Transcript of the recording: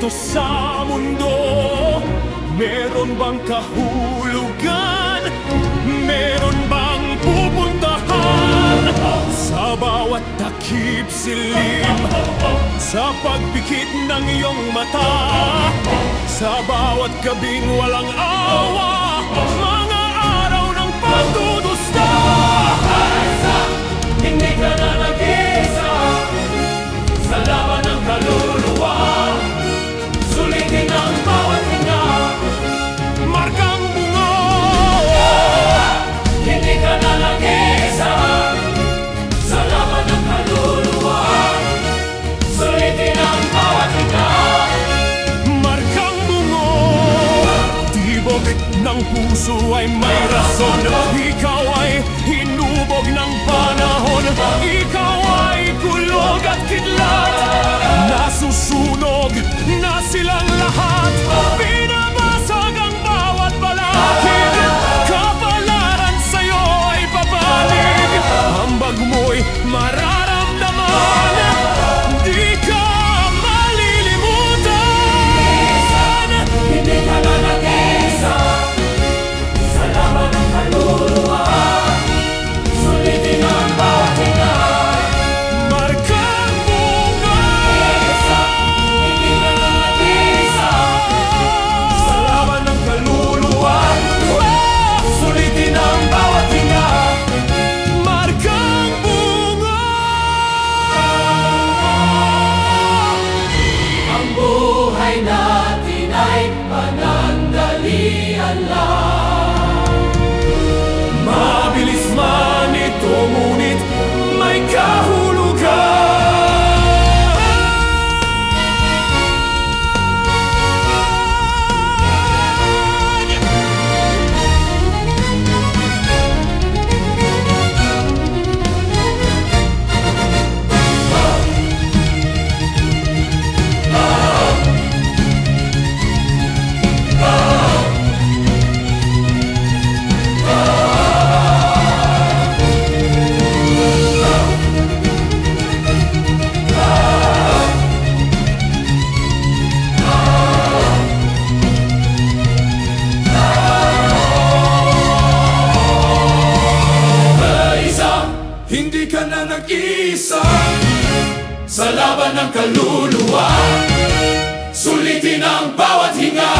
dito sa mundo? Meron bang kahulugan? Meron bang pupuntahan? Sa bawat takip silim, sa pagpikit ng iyong mata, sa bawat gabing walang awa, mga araw ng pagdudusta. Hindi ka na nag-isa sa laban ng kaluluwa. Sulitin ang bawat hinga, markang bunga. Hindi ka na nag-isa sa laban ng kaluluwa. Sulitin ang bawat hinga, markang bunga. Tibok ng puso ay may rason. Ikaw ay hinubog ng panahon. Ikaw ay kulog at kidlat. Nasusunog na silang lahat. Binabasag ang bawat balakid. Kapalaran sa'yo ay babalik. Ambag mo'y mararamdaman. Di ka malilimutan. Hindi ka na nag-isa sa laban ng kaluluwa. Sulitin ang bawat hinga, markang bunga. Hindi ka na nag-isa sa laban ng kaluluwa. Sulitin ang bawat hinga, markang bunga. Ang buhay natin ay panandalian lang. Mabilis man ito, ngunit may kahulugan. Hindi ka na nag-isa sa laban ng kaluluwa. Sulitin ang bawat hinga,